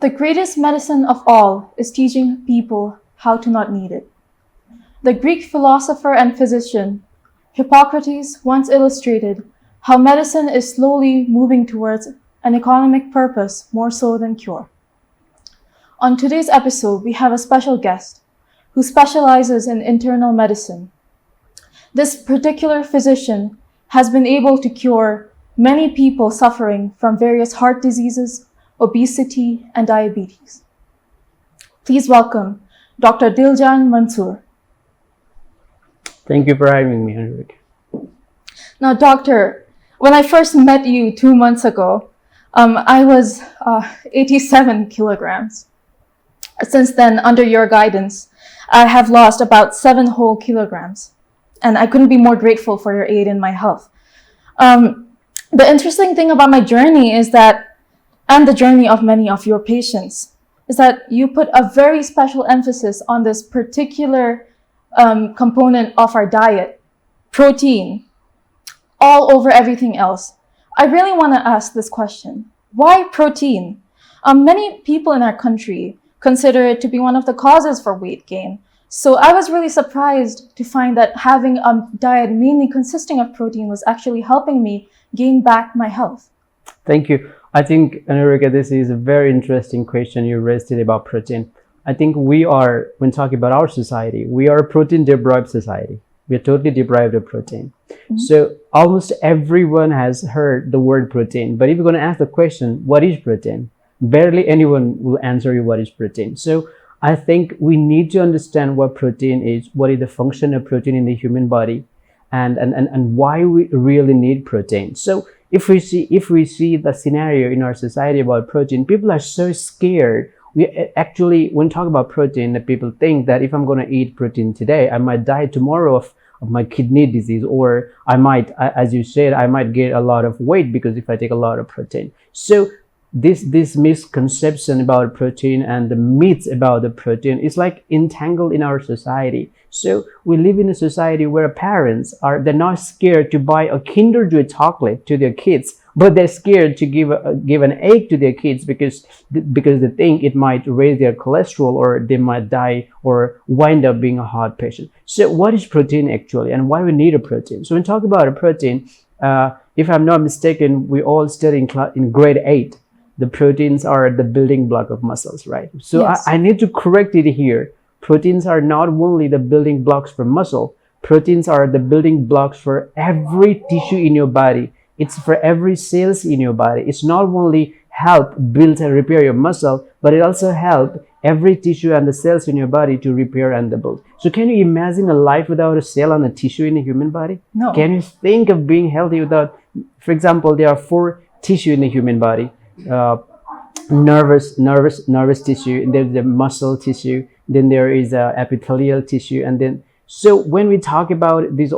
The greatest medicine of all is teaching people how to not need it. The Greek philosopher and physician Hippocrates once illustrated how medicine is slowly moving towards an economic purpose more so than cure. On today's episode, we have a special guest who specializes in internal medicine. This particular physician has been able to cure many people suffering from various heart diseases, obesity, and diabetes. Please welcome Dr. Diljan Mansoor. Thank you for having me, Anuricca. Now, doctor, when I first met you 2 months ago, I was 87 kilograms. Since then, under your guidance, I have lost about 7 whole kilograms, and I couldn't be more grateful for your aid in my health. The interesting thing about my journey is that, and the journey of many of your patients, is that you put a very special emphasis on this particular component of our diet, protein, all over everything else. I really want to ask this question. Why protein? Many people in our country consider it to be one of the causes for weight gain. So I was really surprised to find that having a diet mainly consisting of protein was actually helping me gain back my health. Thank you. I think, Anuricca, this is a very interesting question you raised today about protein. I think we are, when talking about our society, we are a protein-deprived society. We are totally deprived of protein. Mm-hmm. So almost everyone has heard the word protein. But if you're going to ask the question, what is protein? Barely anyone will answer you what is protein. So I think we need to understand what protein is, what is the function of protein in the human body, and why we really need protein. So if we see the scenario in our society about protein, people are so scared. We actually, when talk about protein, people think that if I'm going to eat protein today, I might die tomorrow of my kidney disease, or I might, as you said, I might get a lot of weight because if I take a lot of protein. So this misconception about protein and the myths about the protein is like entangled in our society. So we live in a society where parents they're not scared to buy a Kinder Joy chocolate to their kids, but they're scared to give an egg to their kids because they think it might raise their cholesterol, or they might die or wind up being a heart patient. So what is protein actually, and why we need a protein? So when we talk about a protein, if I'm not mistaken, we all study in grade 8. The proteins are the building block of muscles, right? So yes. I need to correct it here. Proteins are not only the building blocks for muscle. Proteins are the building blocks for every tissue in your body. It's for every cells in your body. It's not only help build and repair your muscle, but it also help every tissue and the cells in your body to repair and build. So can you imagine a life without a cell and a tissue in a human body? No. Can you think of being healthy without, for example, there are 4 tissue in the human body. Nervous tissue, and there's the muscle tissue, then there is epithelial tissue, and then so when we talk about these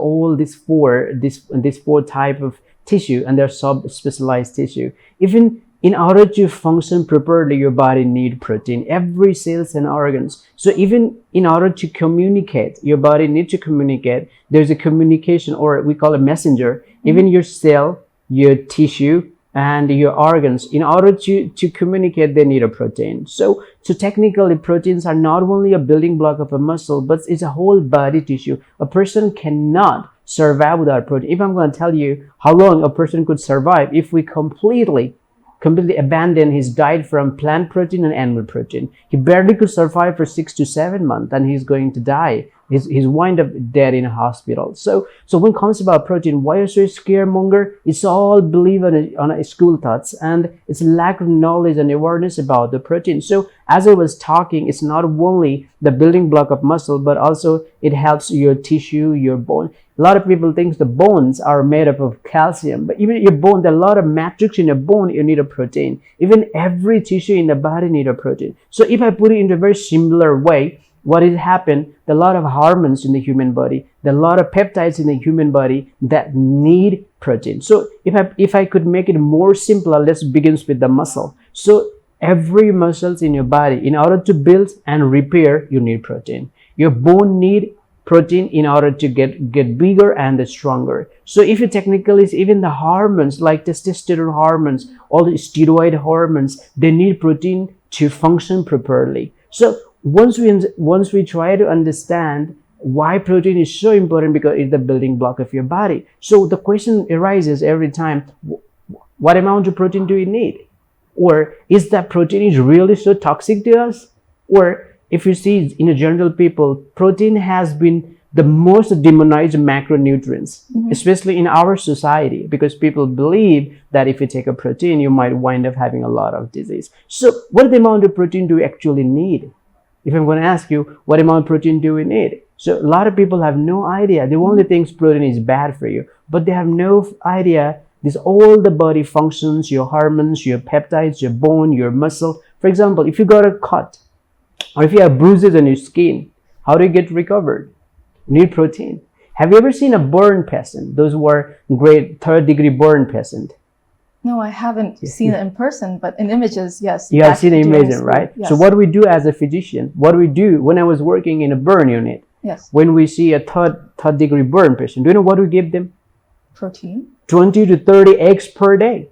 four type of tissue, and they're sub-specialized tissue, even in order to function properly, your body need protein, every cells and organs. So even in order to communicate, your body needs to communicate. There's a communication, or we call it messenger. Even your cell, your tissue, and your organs, in order to communicate, they need a protein. So technically, proteins are not only a building block of a muscle, but it's a whole body tissue. A person cannot survive without protein. If I'm going to tell you how long a person could survive if we completely abandon his diet from plant protein and animal protein, he barely could survive for 6 to 7 months, and he's going to die. He's wind up dead in a hospital. So when it comes about protein, why are you so scaremonger? It's all belief on a school thoughts, and it's lack of knowledge and awareness about the protein. So as I was talking, it's not only the building block of muscle, but also it helps your tissue, your bone. A lot of people think the bones are made up of calcium, but even your bone, there are a lot of matrix in your bone, you need a protein. Even every tissue in the body need a protein. So if I put it in a very similar way, what has happened, there are a lot of hormones in the human body, there are a lot of peptides in the human body that need protein. So if I could make it more simpler, let's begin with the muscle. So every muscles in your body, in order to build and repair, you need protein. Your bone need protein in order to get bigger and stronger. So if you technically, even the hormones like testosterone hormones, all the steroid hormones, they need protein to function properly. So once we try to understand why protein is so important, because it's the building block of your body. So the question arises every time, what amount of protein do we need? Or is that protein is really so toxic to us? Or if you see in a general people, protein has been the most demonized macronutrients, especially in our society, because people believe that if you take a protein, you might wind up having a lot of disease. So what amount of protein do we actually need? If I'm going to ask you, what amount of protein do we need? So a lot of people have no idea. They only think protein is bad for you, but they have no idea this all the body functions, your hormones, your peptides, your bone, your muscle. For example, if you got a cut or if you have bruises on your skin, how do you get recovered? You need protein. Have you ever seen a burn patient? Those who are grade 3rd-degree burn patient. No, I haven't seen it in person, but in images, yes. You have seen images, right? Yes. So what we do as a physician, what we do when I was working in a burn unit, yes, when we see a third degree burn patient, do you know what we give them? Protein. 20 to 30 eggs per day.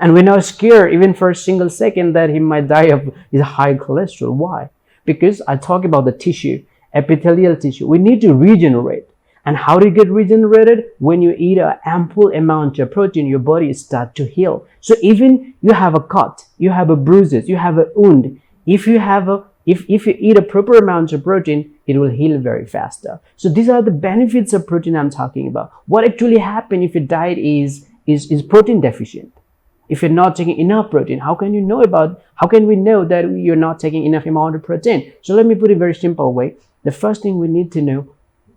And we're not scared even for a single second that he might die of his high cholesterol. Why? Because I talk about the tissue, epithelial tissue. We need to regenerate. And how do you get regenerated? When you eat an ample amount of protein, your body starts to heal. So even you have a cut, you have a bruises, you have a wound. If you eat a proper amount of protein, it will heal very faster. So these are the benefits of protein I'm talking about. What actually happens if your diet is protein deficient? If you're not taking enough protein, how can we know that you're not taking enough amount of protein? So let me put it very simple way. The first thing we need to know,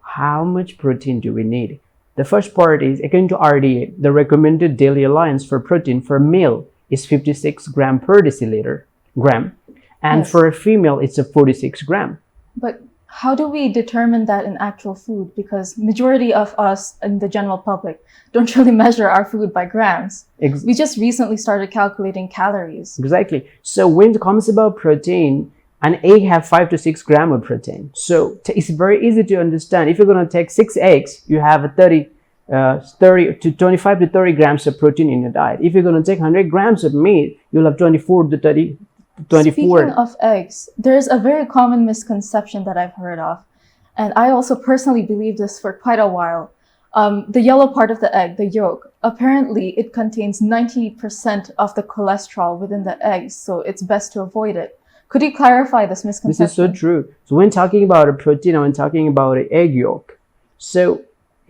how much protein do we need? The first part is, according to RDA, the recommended daily allowance for protein for a male is 56 gram per gram. And Yes. for a female, it's a 46 gram. But how do we determine that in actual food? Because majority of us in the general public don't really measure our food by grams. We just recently started calculating calories. Exactly. So when it comes about protein, an egg have 5 to 6 gram of protein. So it's very easy to understand. If you're going to take 6 eggs, you have 30 to 25 to 30 grams of protein in your diet. If you're going to take 100 grams of meat, you'll have 24 to 30. 24. Speaking of eggs, there's a very common misconception that I've heard of, and I also personally believe this for quite a while. The yellow part of the egg, the yolk, apparently it contains 90% of the cholesterol within the egg, so it's best to avoid it. Could you clarify this misconception? This is so true. So when talking about a protein, when talking about an egg yolk, so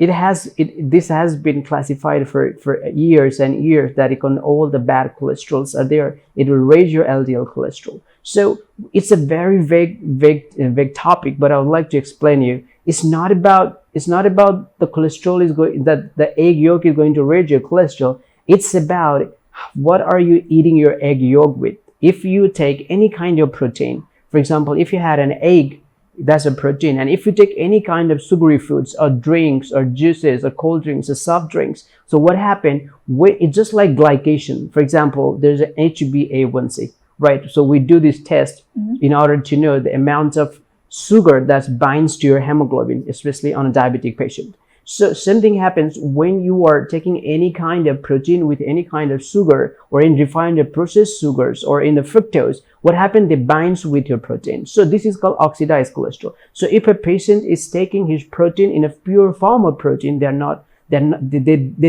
this has been classified for years and years that all the bad cholesterols are there. It will raise your LDL cholesterol. So it's a very vague topic, but I would like to explain you. It's not about the cholesterol that the egg yolk is going to raise your cholesterol. It's about what are you eating your egg yolk with. If you take any kind of protein, for example, if you had an egg, that's a protein. And if you take any kind of sugary foods or drinks or juices or cold drinks or soft drinks, so what happened? It's just like glycation. For example, there's an HbA1c, right? So we do this test in order to know the amount of sugar that binds to your hemoglobin, especially on a diabetic patient. So same thing happens when you are taking any kind of protein with any kind of sugar or in refined or processed sugars or in the fructose. What happens? They binds with your protein. So this is called oxidized cholesterol. So if a patient is taking his protein in a pure form of protein, they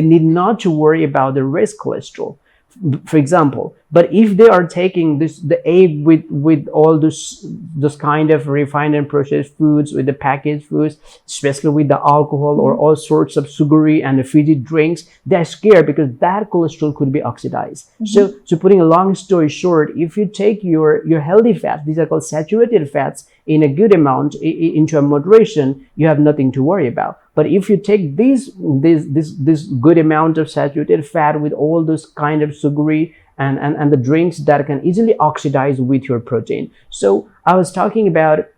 need not to worry about the rest cholesterol, for example. But if they are taking the egg with all this kind of refined and processed foods, with the packaged foods, especially with the alcohol or all sorts of sugary and fizzy drinks, they're scared because that cholesterol could be oxidized. So putting a long story short, if you take your healthy fats, these are called saturated fats, in a good amount, into a moderation, you have nothing to worry about. But if you take this good amount of saturated fat with all those kind of sugary and the drinks that can easily oxidize with your protein. So I was talking about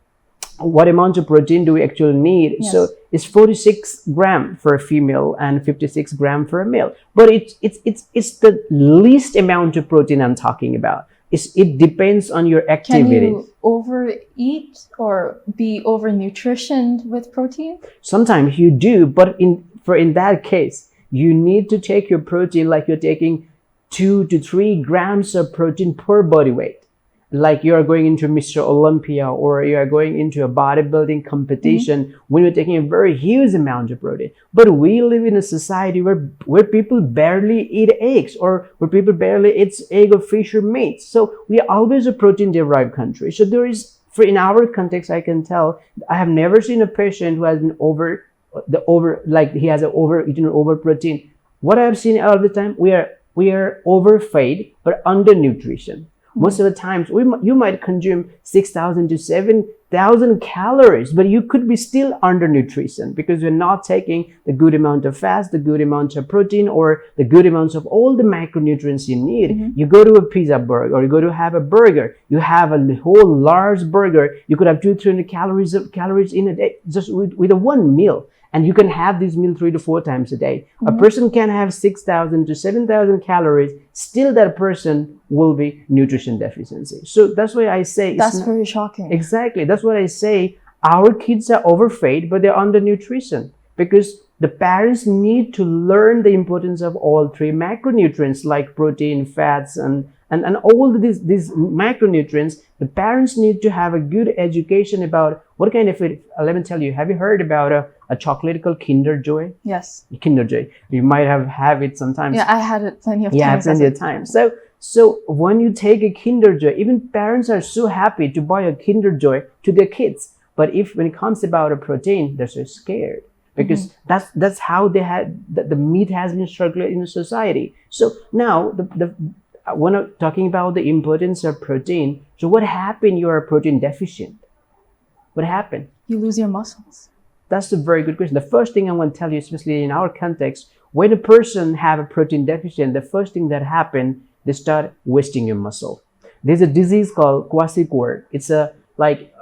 what amount of protein do we actually need. Yes. So it's 46 gram for a female and 56 gram for a male. But it's the least amount of protein I'm talking about. It depends on your activity. Can you overeat or be overnutritioned with protein? Sometimes you do, but in that case, you need to take your protein like you're taking 2 to 3 grams of protein per body weight. like you are going into Mr. Olympia or you are going into a bodybuilding competition when you're taking a very huge amount of protein. But we live in a society where people barely eat eggs, or where people barely eat egg or fish or meat. So we are always a protein derived country. So there is, for in our context, I can tell I have never seen a patient who has been like he has eaten over protein. What I've seen all the time, we are overfed but undernutrition. Most of the times, you might consume 6,000 to 7,000 calories, but you could be still undernutrition because you're not taking the good amount of fats, the good amount of protein, or the good amounts of all the macronutrients you need. You go to a pizza burger, or you go to have a burger, you have a whole large burger, you could have 200-300 calories in a day just with a one meal. And you can have this meal 3 to 4 times a day. A person can have 6,000 to 7,000 calories. Still, that person will be nutrition deficiency. So that's why I say that's very shocking. Exactly. That's what I say. Our kids are overfed, but they're undernutrition because the parents need to learn the importance of all 3 macronutrients like protein, fats, and all these macronutrients. The parents need to have a good education about what kind of it. Let me tell you, have you heard about a chocolate called Kinder Joy? Yes. Kinder Joy. You might have it sometimes. Yeah, I had it plenty of times. Yeah, plenty of times. So when you take a Kinder Joy, even parents are so happy to buy a Kinder Joy to their kids. But when it comes about a protein, they're so scared because that's how the meat has been circulated in society. So now when I'm talking about the importance of protein, so what happened? You are protein deficient. What happened? You lose your muscles. That's a very good question. The first thing I want to tell you, especially in our context, when a person have a protein deficient, the first thing that happen, they start wasting your muscle. There's a disease called kwashiorkor. It's like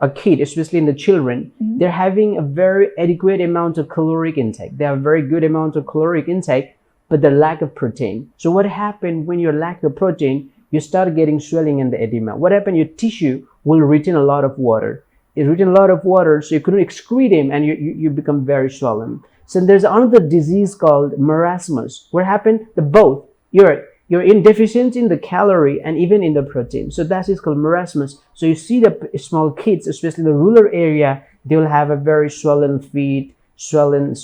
a kid, especially in the children, they're having a very adequate amount of caloric intake. They have a very good amount of caloric intake, but the lack of protein. So what happened when you lack of protein, you start getting swelling and the edema. What happened? Your tissue will retain a lot of water. It retain a lot of water, so you couldn't excrete them, and you become very swollen. So there's another disease called marasmus. What happened? Both. You're deficient in the calorie and even in the protein. So that is called marasmus. So you see the small kids, especially in the rural area, they will have a very swollen feet, swollen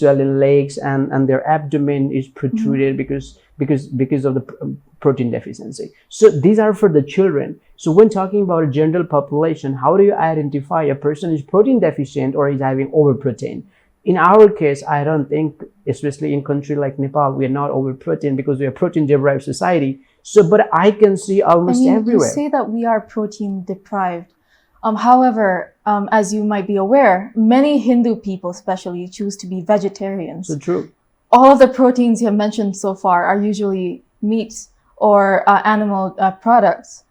legs, and their abdomen is protruded because of the protein deficiency. So these are for the children. So when talking about a general population, how do you identify a person is protein deficient or is having over protein? In our case, I don't think, especially in country like Nepal, we are not over protein because we are protein deprived society. So, but I can see almost everywhere. You say that we are protein deprived. However, as you might be aware, many Hindu people especially choose to be vegetarians. So true. All of the proteins you have mentioned so far are usually meats or animal products.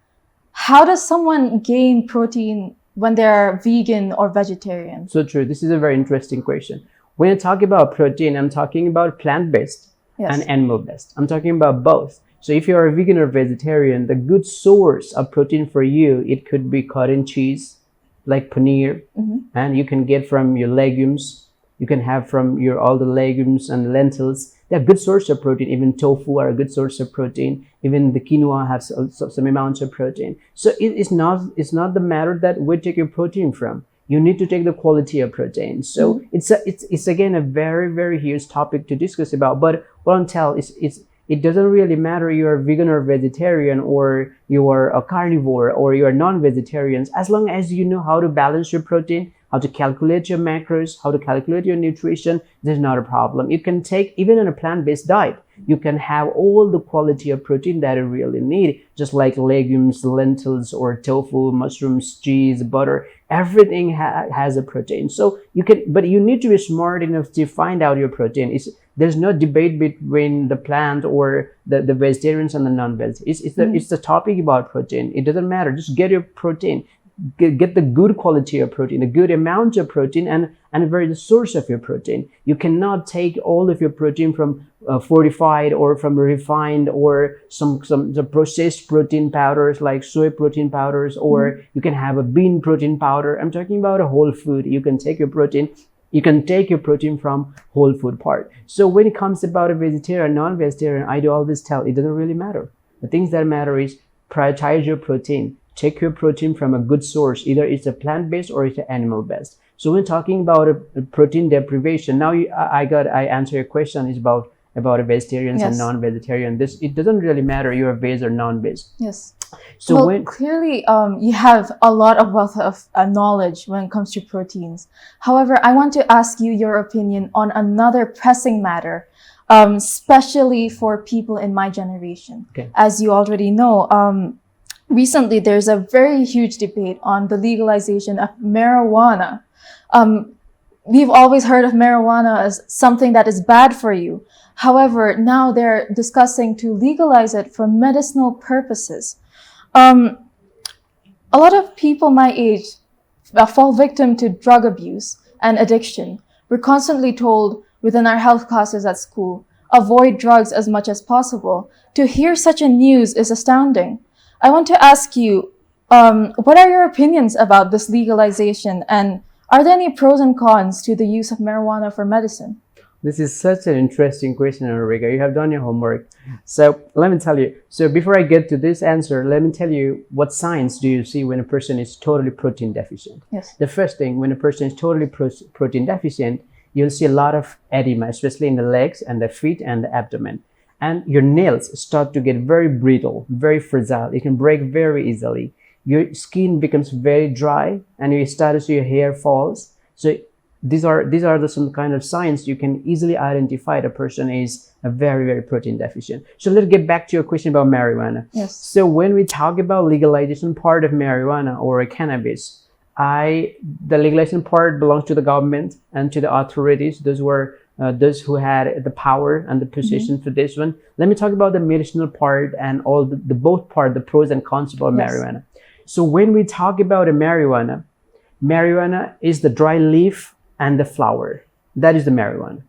How does someone gain protein when they're vegan or vegetarian? So true. This is a very interesting question. When I talk about protein, I'm talking about plant-based and animal-based. I'm talking about both. So if you're a vegan or vegetarian, the good source of protein for you, it could be cottage cheese, like paneer, and you can get from your legumes. You can have from all the legumes and lentils. They're a good source of protein. Even tofu are a good source of protein. Even the quinoa has some amounts of protein. So it's not the matter that where you take your protein from. You need to take the quality of protein. So it's again a very, very huge topic to discuss about. But what I'm telling is it doesn't really matter you're vegan or vegetarian or you are a carnivore or you are non-vegetarians, as long as you know how to balance your protein, how to calculate your macros, how to calculate your nutrition, there's not a problem. You can take, even on a plant-based diet, you can have all the quality of protein that you really need, just like legumes, lentils, or tofu, mushrooms, cheese, butter, everything has a protein. So you can, but you need to be smart enough to find out your protein. There's no debate between the plant or the vegetarians and the non-veg. It's the topic about protein. It doesn't matter. Just get your protein. Get the good quality of protein, the good amount of protein, and where the source of your protein. You cannot take all of your protein from fortified or from refined or some processed protein powders like soy protein powders, or you can have a bean protein powder. I'm talking about a whole food. You can take your protein. You can take your protein from whole food part. So when it comes about a vegetarian, non-vegetarian, I do always tell it doesn't really matter. The things that matter is prioritize your protein. take your protein from a good source. Either it's a plant-based or it's an animal-based. So when talking about a protein deprivation, now I answer your question is about a vegetarians and non-vegetarian. It doesn't really matter you're a veg or non-veg. Yes. So well, clearly you have a lot of wealth of knowledge when it comes to proteins. However, I want to ask you your opinion on another pressing matter, especially for people in my generation. Okay. As you already know, recently there's a very huge debate on the legalization of marijuana. We've always heard of marijuana as something that is bad for you. However, now they're discussing to legalize it for medicinal purposes. A lot of people my age fall victim to drug abuse and addiction. We're constantly told within our health classes at school, avoid drugs as much as possible. To hear such a news is astounding. I want to ask you, what are your opinions about this legalization, and are there any pros and cons to the use of marijuana for medicine? This is such an interesting question, Anuricca. You have done your homework. So let me tell you. So before I get to this answer, let me tell you what signs do you see when a person is totally protein deficient. Yes. The first thing, when a person is totally protein deficient, you'll see a lot of edema, especially in the legs and the feet and the abdomen. And your nails start to get very brittle, very fragile. It can break very easily. Your skin becomes very dry, and you start to see your hair falls. So these are some kind of signs you can easily identify the person is a very, very protein deficient. So let's get back to your question about marijuana. Yes. So when we talk about legalization part of marijuana or cannabis, the legalization part belongs to the government and to the authorities. Those who had the power and the position for this one. Let me talk about the medicinal part and all the both part, the pros and cons about marijuana. So when we talk about a marijuana is the dry leaf and the flower. That is the marijuana.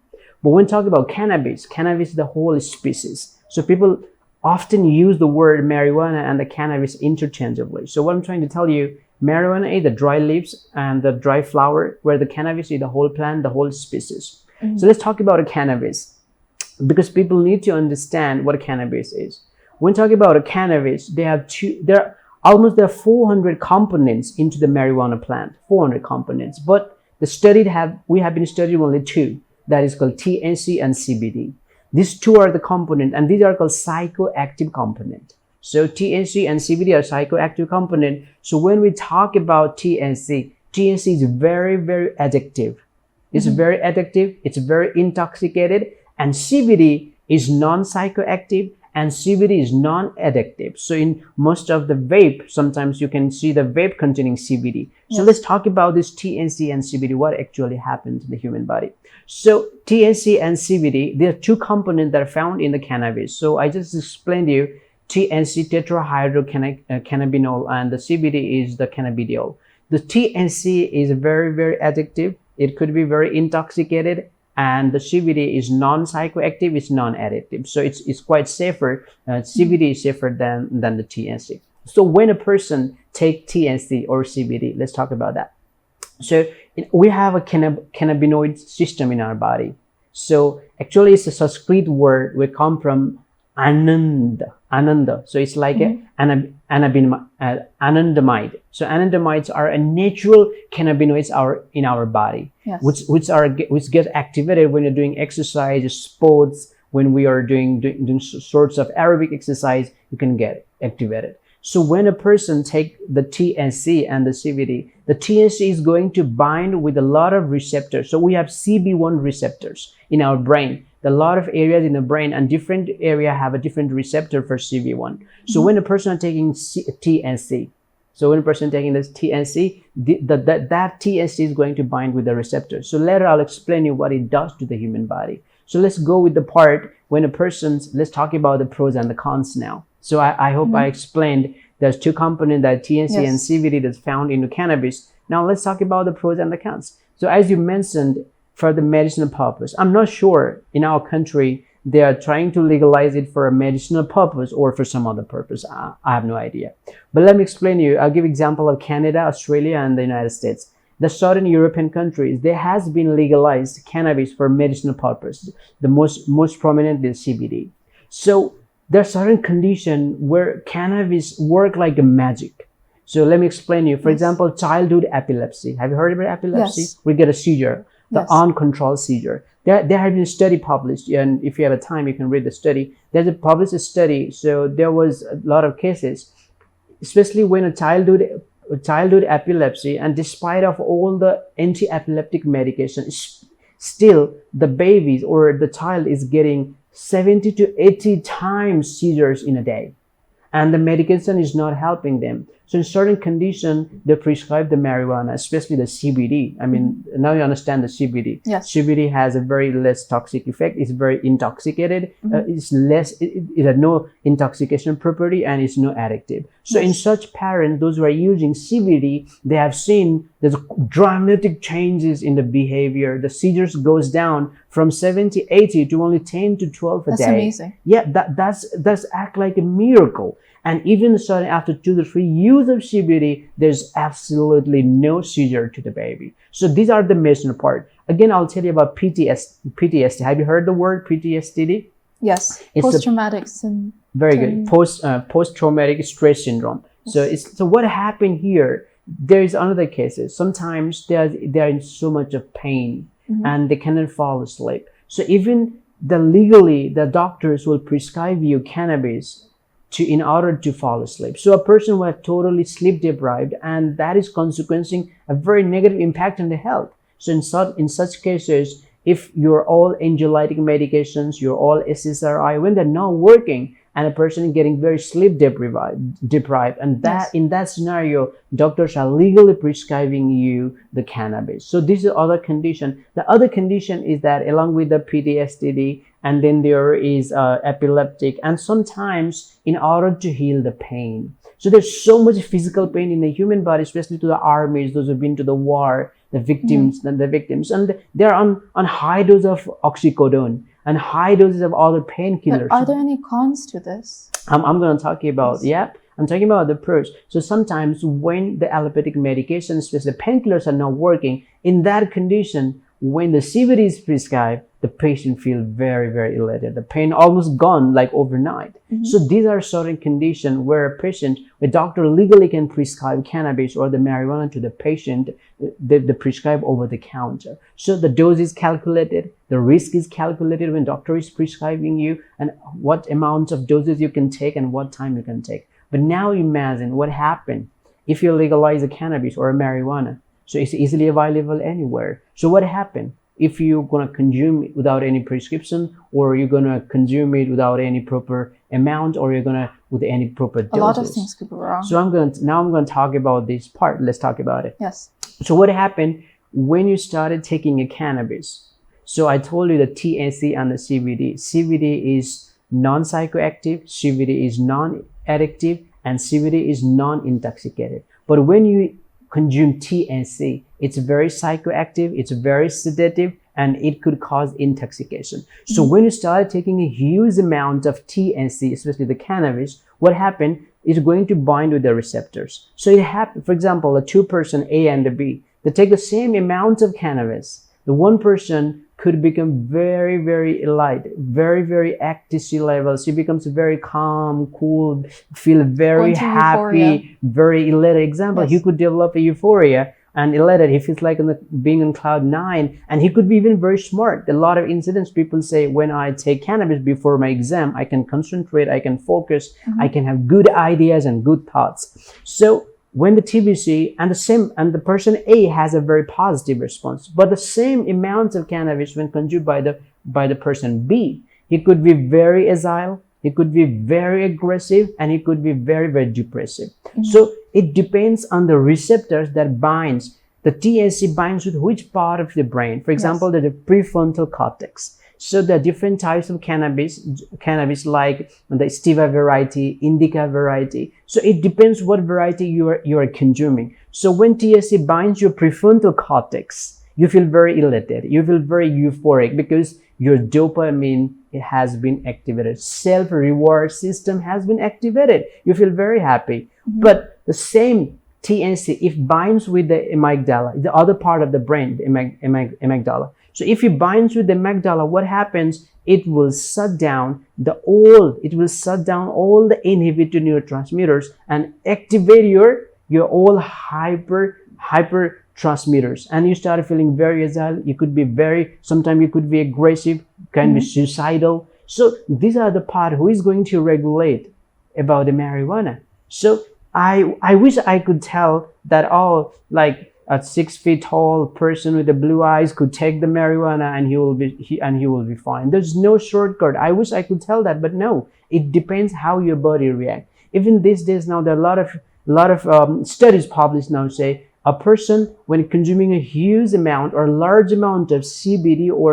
But when talking about cannabis is the whole species. So people often use the word marijuana and the cannabis interchangeably. So what I'm trying to tell you, marijuana is the dry leaves and the dry flower, where the cannabis is the whole plant, the whole species. So let's talk about a cannabis, because people need to understand what a cannabis is. When talking about a cannabis, there are 400 components into the marijuana plant, 400 components. But we have been studying only two, that is called THC and CBD. These two are the component, and these are called psychoactive component. So THC and CBD are psychoactive component. So when we talk about THC is very, very addictive. It's very addictive, it's very intoxicated, and CBD is non-psychoactive and CBD is non-addictive. So in most of the vape, sometimes you can see the vape containing CBD. So let's talk about this THC and CBD, what actually happens in the human body. So THC and CBD, there are two components that are found in the cannabis. So I just explained to you THC, tetrahydrocannabinol, and the CBD is the cannabidiol. The THC is very, very addictive. It could be very intoxicated, and the CBD is non-psychoactive, it's non-addictive. So it's quite safer. CBD is safer than the THC. So when a person takes THC or CBD, let's talk about that. So we have a cannabinoid system in our body. So actually it's a Sanskrit word which come from Ananda. So it's like anandamide. So anandamides are a natural cannabinoids in our body, which get activated when you're doing exercise, sports. When we are doing sorts of aerobic exercise, you can get activated. So when a person take the THC and the CBD, the THC is going to bind with a lot of receptors. So we have CB1 receptors in our brain. There are a lot of areas in the brain, and different area have a different receptor for CB1. So when a person is taking THC, that THC is going to bind with the receptor. So later I'll explain you what it does to the human body. So let's go with the part when let's talk about the pros and the cons now. So I hope I explained there's two components, that THC and CBD, that's found in the cannabis. Now let's talk about the pros and the cons. So as you mentioned, for the medicinal purpose, I'm not sure in our country they are trying to legalize it for a medicinal purpose or for some other purpose. I have no idea. But let me explain to you. I'll give example of Canada, Australia, and the United States. The certain European countries, there has been legalized cannabis for medicinal purpose. The most prominent is CBD. So there are certain conditions where cannabis work like a magic. So let me explain you. For Yes. example, childhood epilepsy. Have you heard about epilepsy? Yes. We get a seizure, the Yes. uncontrolled seizure. There have been a study published, and if you have a time, you can read the study. There's a published study. So there was a lot of cases, especially when a childhood epilepsy, and despite of all the anti-epileptic medication, still the babies or the child is getting 70 to 80 times seizures in a day, and the medication is not helping them. So in certain condition, they prescribe the marijuana, especially the CBD. I mean, now you understand the CBD. Yes. CBD has a very less toxic effect. It's very intoxicated. It's less, it has no intoxication property, and it's no addictive. So in such parents, those who are using CBD, they have seen there's dramatic changes in the behavior. The seizures goes down from 70, 80 to only 10 to 12 a That's day. amazing. Yeah, that's act like a miracle. And even starting after 2 to 3 use of CBD, there's absolutely no seizure to the baby. So these are the major part. Again, I'll tell you about PTSD. Have you heard the word PTSD? Yes. It's Post-traumatic syndrome. Very good. Post-traumatic stress syndrome. So what happened here? There is another cases. Sometimes they are in so much of pain and they cannot fall asleep. So even legally, the doctors will prescribe you cannabis in order to fall asleep. So a person who are totally sleep deprived, and that is consequencing a very negative impact on the health. So in such cases, if you're all anxiolytic medications, you're all SSRI, when they're not working, and a person is getting very sleep deprived, and in that scenario, doctors are legally prescribing you the cannabis. So this is the other condition. The other condition is that along with the PTSD, and then there is epileptic, and sometimes in order to heal the pain. So there's so much physical pain in the human body, especially to the armies, those who've been to the war, the victims, and they're on high dose of oxycodone and high doses of other painkillers. But are there any cons to this? I'm going to talk about, I'm talking about the pros. So sometimes when the allopathic medications, especially the painkillers, are not working, in that condition, when the CBD is prescribed, the patient feels very, very elated. The pain almost gone like overnight. So these are certain conditions where a doctor legally can prescribe cannabis or the marijuana to the patient. They prescribe over the counter. So the dose is calculated, the risk is calculated when doctor is prescribing you, and what amount of doses you can take and what time you can take. But now imagine what happened if you legalize a cannabis or a marijuana. So it's easily available anywhere. So what happened if you're going to consume it without any prescription, or you're going to consume it without any proper amount, or you're going to with any proper doses? A lot of things could go wrong. So I'm going to talk about this part. Let's talk about it. Yes. So what happened when you started taking a cannabis? So I told you the THC and the CBD. CBD is non-psychoactive, CBD is non-addictive, and CBD is non-intoxicated. But when you consume THC, it's very psychoactive, it's very sedative, and it could cause intoxication. So when you start taking a huge amount of THC, especially the cannabis, what happened is going to bind with the receptors. So it happened, for example, a two person, A and a B, they take the same amount of cannabis. The one person could become very, very light, very, very ecstasy levels. He becomes very calm, cool, feel very happy, euphoria. very elated. Example, he could develop a euphoria and elated. He feels like being on cloud 9, and he could be even very smart. A lot of incidents, people say, when I take cannabis before my exam, I can concentrate, I can focus, I can have good ideas and good thoughts. So when the TBC and the person A has a very positive response, but the same amount of cannabis when consumed by the person B, he could be very agile, he could be very aggressive, and he could be very, very depressive. So it depends on the receptors that binds. The THC binds with which part of the brain. For example, the prefrontal cortex. So there are different types of cannabis like the Steva variety, Indica variety. So it depends what variety you are consuming. So when THC binds your prefrontal cortex, you feel very elated, you feel very euphoric because your dopamine has been activated. Self-reward system has been activated. You feel very happy. But the same THC, if binds with the amygdala, the other part of the brain, the amygdala. So if it binds with the amygdala, what happens? It will shut down all the inhibitor neurotransmitters and activate you're all hyper transmitters, and you start feeling very agile. You could be sometimes you could be aggressive, can be suicidal. So these are the part who is going to regulate about the marijuana. So I wish I could tell that like a 6 feet tall person with the blue eyes could take the marijuana and he will be fine. There's no shortcut. I wish I could tell that, but no, it depends how your body reacts. Even these days now, there are a lot of studies published now say a person when consuming a huge amount or large amount of CBD or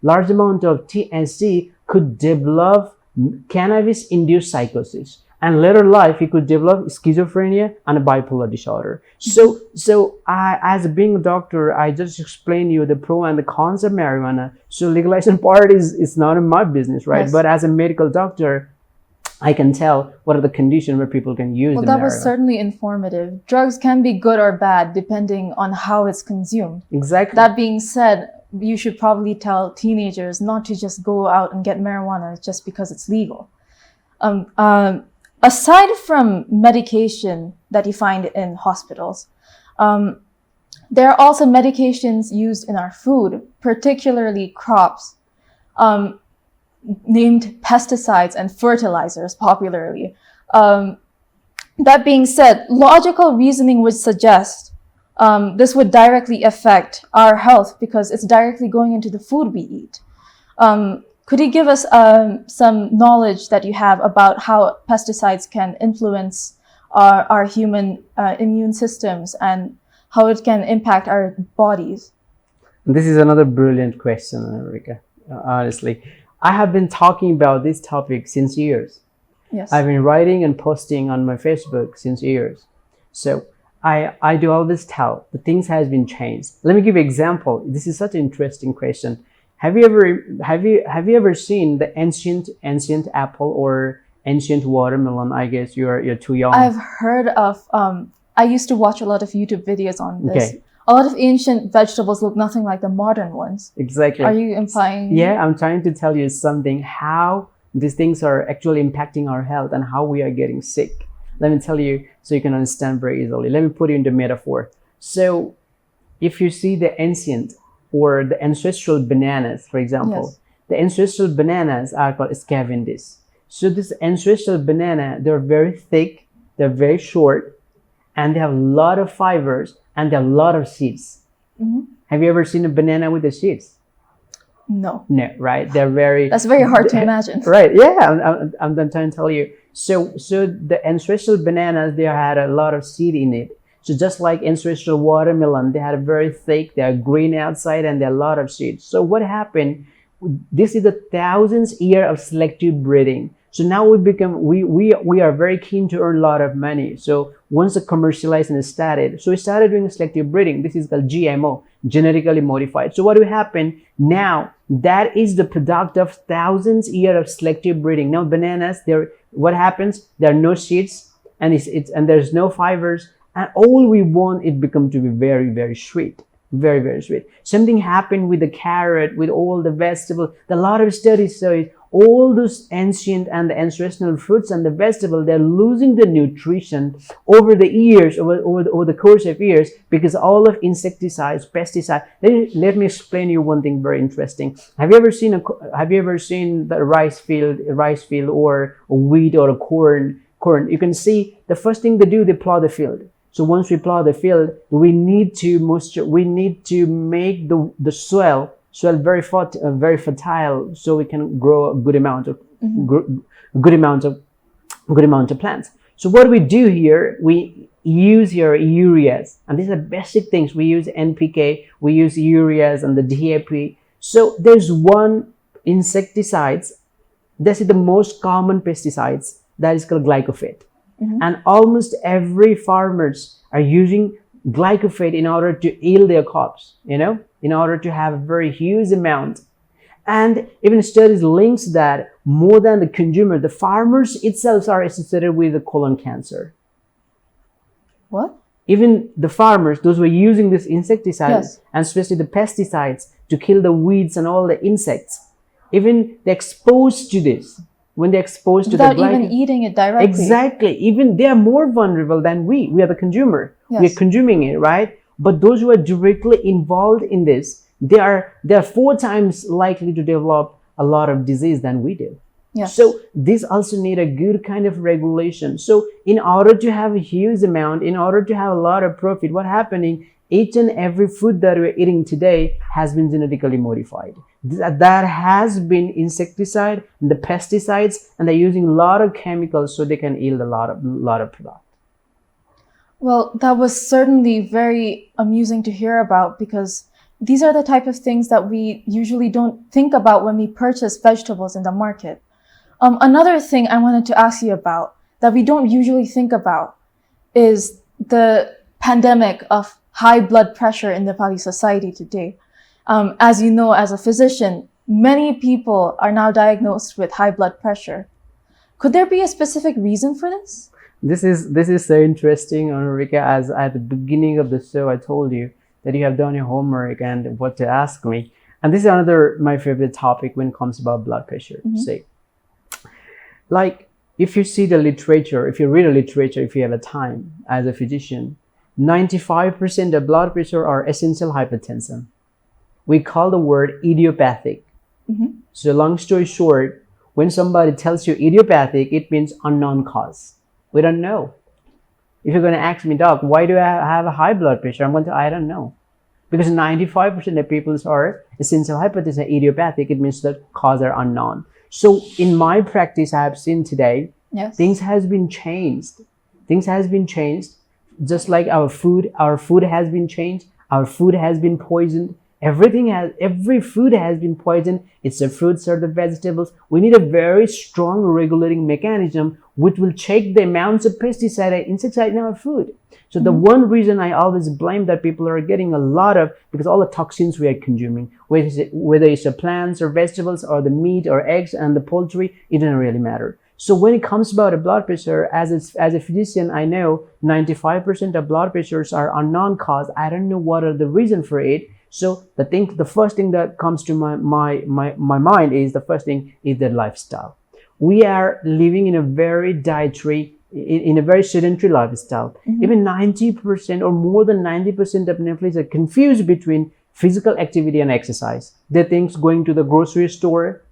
large amount of THC could develop cannabis-induced psychosis. And later life, he could develop schizophrenia and a bipolar disorder. So I, as being a doctor, I just explain you the pro and the cons of marijuana. So legalization part is not in my business, right? Yes. But as a medical doctor, I can tell what are the conditions where people can use the marijuana. That was certainly informative. Drugs can be good or bad depending on how it's consumed. Exactly. That being said, you should probably tell teenagers not to just go out and get marijuana just because it's legal. Aside from medication that you find in hospitals, there are also medications used in our food, particularly crops, named pesticides and fertilizers popularly. That being said, logical reasoning would suggest this would directly affect our health because it's directly going into the food we eat. Could you give us some knowledge that you have about how pesticides can influence our human immune systems and how it can impact our bodies? This is another brilliant question, Anuricca. Honestly, I have been talking about this topic since years. Yes. I've been writing and posting on my Facebook since years. So I do always tell the things has been changed. Let me give you an example. This is such an interesting question. Have you ever seen the ancient apple or ancient watermelon? I guess you're too young. I've heard of. I used to watch a lot of YouTube videos on this. Okay. A lot of ancient vegetables look nothing like the modern ones. Exactly. Are you implying? Yeah, I'm trying to tell you something, how these things are actually impacting our health and how we are getting sick. Let me tell you so you can understand very easily. Let me put it into metaphor. So if you see the ancient or the ancestral bananas, for example, Yes. the ancestral bananas are called Cavendish. So this ancestral banana, they're very thick, they're very short, and they have a lot of fibers and they have a lot of seeds. Mm-hmm. Have you ever seen a banana with the seeds? No. No, right? That's very hard to imagine. Right? Yeah, I'm trying to tell you. So the ancestral bananas, they had a lot of seed in it. So just like ancestral watermelon, they had a very thick, they are green outside and there are a lot of seeds. So what happened? This is the thousands year of selective breeding. So now we are very keen to earn a lot of money. So once the commercialization started, so we started doing selective breeding. This is called GMO, genetically modified. So what will happen now? That is the product of thousands year of selective breeding. Now bananas, what happens? There are no seeds and and there's no fibers. And all we want it become to be very, very sweet. Very, very sweet. Something happened with the carrot, with all the vegetables. A lot of studies say all those ancient and the ancestral fruits and the vegetables, they're losing the nutrition over the years, over the course of years, because all of insecticides, pesticides. Let me explain you one thing very interesting. Have you ever seen the rice field or a wheat or a corn? You can see the first thing they do, they plow the field. So once we plow the field, we need to make the soil very fertile, so we can grow a good amount of plants. So what we do here, we use here ureas, and these are basic things. We use NPK, we use ureas and the DAP. So there's one insecticides. This is the most common pesticides, that is called glyphosate. Mm-hmm. And almost every farmers are using glyphosate in order to yield their crops, in order to have a very huge amount. And even studies links that more than the consumer, the farmers itself are associated with the colon cancer. What? Even the farmers, those who are using this insecticides, yes, and especially the pesticides to kill the weeds and all the insects, even they're exposed to this. when they're exposed to without the even eating it directly. Exactly. Even they are more vulnerable than we are the consumer. Yes. We're consuming it, right? But those who are directly involved in this, they are 4 times likely to develop a lot of disease than we do. Yes. So this also need a good kind of regulation. So in order to have a huge amount, in order to have a lot of profit, what happening? Each and every food that we're eating today has been genetically modified. That has been insecticide, the pesticides, and they're using a lot of chemicals so they can yield a lot of product. Well, that was certainly very amusing to hear about, because these are the type of things that we usually don't think about when we purchase vegetables in the market. Another thing I wanted to ask you about that we don't usually think about is the pandemic of high blood pressure in Nepali society today. As you know, as a physician, many people are now diagnosed with high blood pressure. Could there be a specific reason for this? This is so interesting, Anuricca. As at the beginning of the show, I told you that you have done your homework and what to ask me. And this is another my favorite topic when it comes about blood pressure. Say, like, if you see the literature, if you read the literature, if you have a time as a physician, 95% of blood pressure are essential hypertension. We call the word idiopathic. So long story short, when somebody tells you idiopathic, it means unknown cause. We don't know. If you're going to ask me, doc, why do I have a high blood pressure? I'm going to, I don't know. Because 95% of people are essential hypertension, idiopathic. It means the cause are unknown. So in my practice, I have seen today, things has been changed. Things has been changed. Just like our food has been changed. Our food has been poisoned. Every food has been poisoned. It's the fruits or the vegetables. We need a very strong regulating mechanism which will check the amounts of pesticide and insecticide in our food. So the one reason I always blame that people are getting a lot of, because all the toxins we are consuming, whether it's the plants or vegetables or the meat or eggs and the poultry, it doesn't really matter. So when it comes about a blood pressure, as a physician, I know 95% of blood pressures are unknown cause. I don't know what are the reason for it. So the first thing that comes to my mind is the first thing is the lifestyle. We are living in a very dietary, in a very sedentary lifestyle. Even 90% or more than 90% of Nepalese are confused between physical activity and exercise. They think going to the grocery store,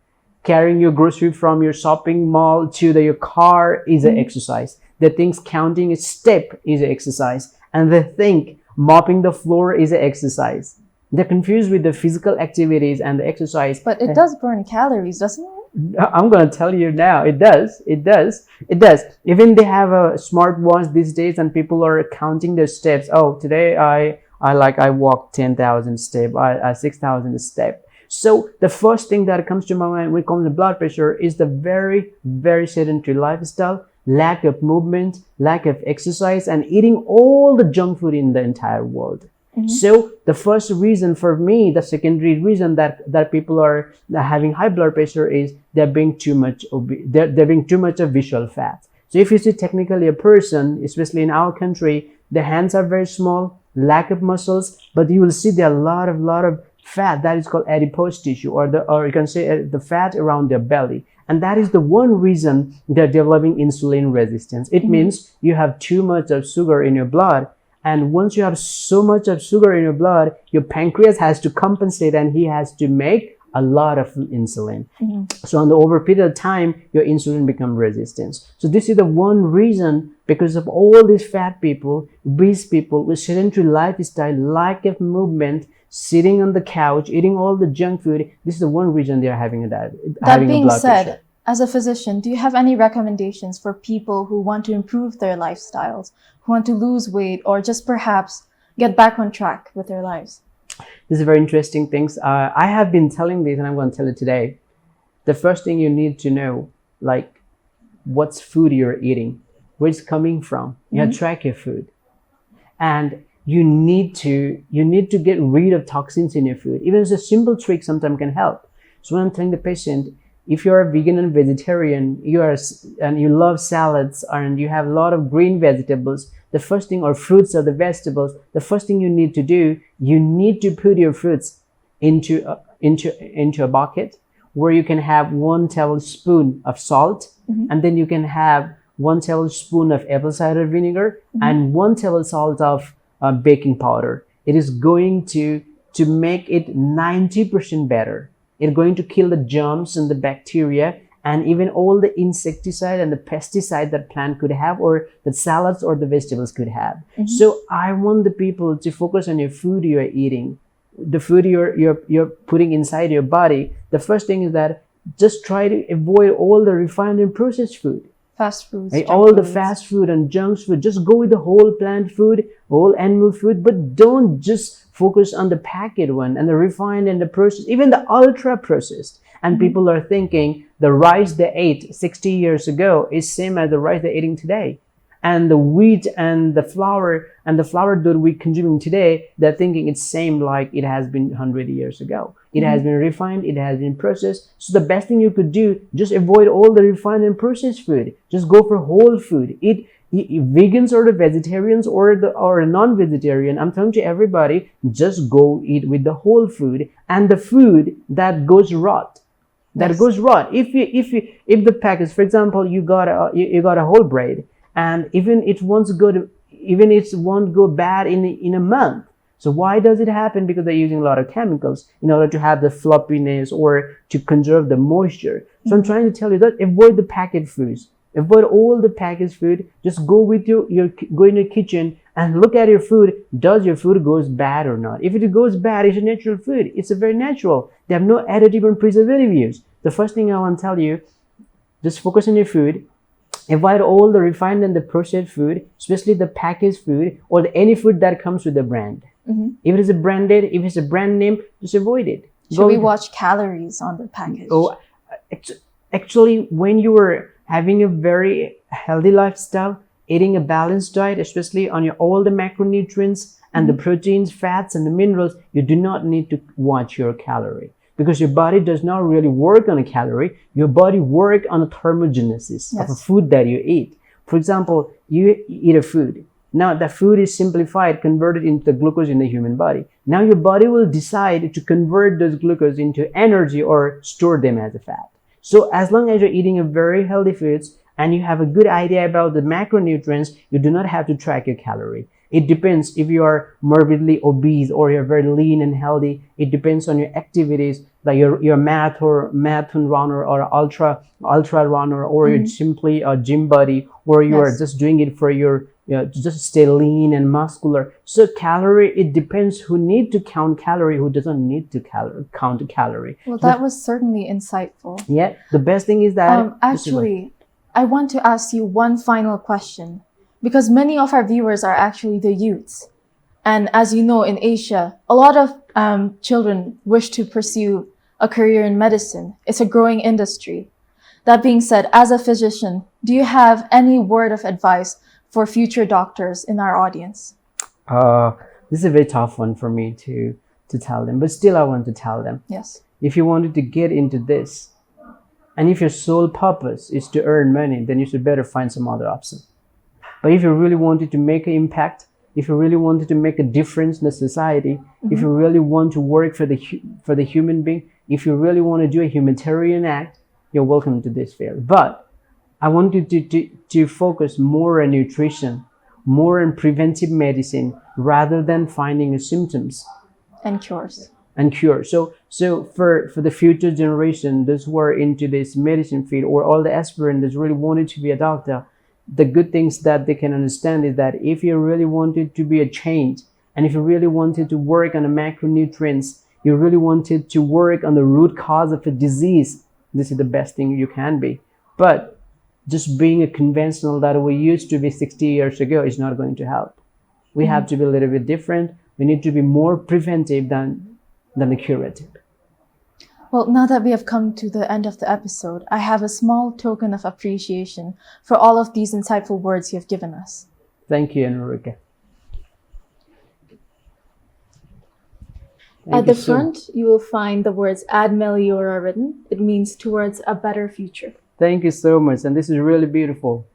carrying your grocery from your shopping mall to your car is an exercise. They think counting a step is an exercise. And they think mopping the floor is an exercise. They're confused with the physical activities and the exercise. But it does burn calories, doesn't it? I'm going to tell you now, it does. Even they have a smartwatch these days and people are counting their steps. Oh, today I walked 10,000 steps, 6,000 steps. So the first thing that comes to my mind when it comes to blood pressure is the very, very sedentary lifestyle, lack of movement, lack of exercise, and eating all the junk food in the entire world. So the first reason for me, the secondary reason that people are having high blood pressure is they're being too much of visual fat. So if you see technically a person, especially in our country, the hands are very small, lack of muscles, but you will see there are a lot of fat that is called adipose tissue, or you can say the fat around their belly. And that is the one reason they're developing insulin resistance. It means you have too much of sugar in your blood. And once you have so much of sugar in your blood, your pancreas has to compensate and he has to make a lot of insulin. So on the over period of time, your insulin becomes resistant. So this is the one reason, because of all these fat people, obese people with sedentary lifestyle, lack of movement, sitting on the couch, eating all the junk food. This is the one reason they are having a blood pressure. That being said, as a physician, do you have any recommendations for people who want to improve their lifestyles, who want to lose weight, or just perhaps get back on track with their lives? This is very interesting things. I have been telling this and I'm going to tell it today. The first thing you need to know, like, what's food you're eating, where it's coming from. You have to track your food. And you need to get rid of toxins in your food. Even as a simple trick sometimes can help. So when I'm telling the patient, if you're a vegan and vegetarian, and you love salads and you have a lot of green vegetables, the first thing, or fruits or the vegetables, the first thing you need to do, you need to put your fruits into a bucket. where you can have 1 tablespoon of salt, and then you can have 1 tablespoon of apple cider vinegar and 1 tablespoon of baking powder. It is going to make it 90% better. It's going to kill the germs and the bacteria and even all the insecticide and the pesticide that plant could have, or that salads or the vegetables could have. So I want the people to focus on your food you are eating, the food you're putting inside your body. The first thing is that just try to avoid all the refined and processed food. Fast foods. All the fast food and junk food. Just go with the whole plant food, whole animal food, but don't just focus on the packet one and the refined and the processed, even the ultra processed. And people are thinking the rice they ate 60 years ago is same as the rice they're eating today. And the wheat and the flour that we're consuming today, they're thinking it's same like it has been 100 years ago. It has been refined, it has been processed. So the best thing you could do, just avoid all the refined and processed food. Just go for whole food. Eat vegans or the vegetarians or a non-vegetarian. I'm telling to everybody, just go eat with the whole food and the food that goes rot. Goes rot. If the package, for example, you got a whole bread, and even it won't go bad in a month. So why does it happen? Because they're using a lot of chemicals in order to have the floppiness or to conserve the moisture. So I'm trying to tell you that avoid the packaged foods. Avoid all the packaged food. Just go with go in your kitchen and look at your food. Does your food goes bad or not? If it goes bad, it's a natural food. It's a very natural. They have no additive and preservative use. The first thing I want to tell you, just focus on your food. Avoid all the refined and the processed food, especially the packaged food or any food that comes with a brand. If it is if it's a brand name, just avoid it. Should we watch calories on the package? Oh, actually, when you are having a very healthy lifestyle, eating a balanced diet, especially on all the macronutrients and the proteins, fats, and the minerals, you do not need to watch your calorie. Because your body does not really work on a calorie. Your body works on a thermogenesis of a food that you eat. For example, you eat a food. Now the food is simplified, converted into the glucose in the human body. Now your body will decide to convert those glucose into energy or store them as a fat. So as long as you're eating a very healthy foods and you have a good idea about the macronutrients, you do not have to track your calorie. It depends if you are morbidly obese or you're very lean and healthy. It depends on your activities, like your marathon runner or ultra runner, or you're simply a gym buddy, or you are just doing it for to just stay lean and muscular. So calorie, it depends who need to count calorie, who doesn't need to count calorie. Well, that was certainly insightful. Yeah, the best thing is that actually, I want to ask you one final question, because many of our viewers are actually the youths. And as you know, in Asia, a lot of children wish to pursue a career in medicine. It's a growing industry. That being said, as a physician, do you have any word of advice for future doctors in our audience? This is a very tough one for me to tell them, but still I want to tell them. Yes. If you wanted to get into this, and if your sole purpose is to earn money, then you should better find some other option. But if you really wanted to make an impact, if you really wanted to make a difference in the society, if you really want to work for the human being, if you really want to do a humanitarian act, you're welcome to this field. But I want you to focus more on nutrition, more on preventive medicine, rather than finding symptoms and cures. So for the future generation, those who are into this medicine field, or all the aspirants that really wanted to be a doctor, the good things that they can understand is that if you really wanted to be a change, and if you really wanted to work on the macronutrients, you really wanted to work on the root cause of a disease, this is the best thing you can be. But just being a conventional that we used to be 60 years ago is not going to help. We have to be a little bit different. We need to be more preventive than the curative. Well, now that we have come to the end of the episode, I have a small token of appreciation for all of these insightful words you have given us. Thank you, Anuricca. At the front, you will find the words Ad Meliora written. It means towards a better future. Thank you so much. And this is really beautiful.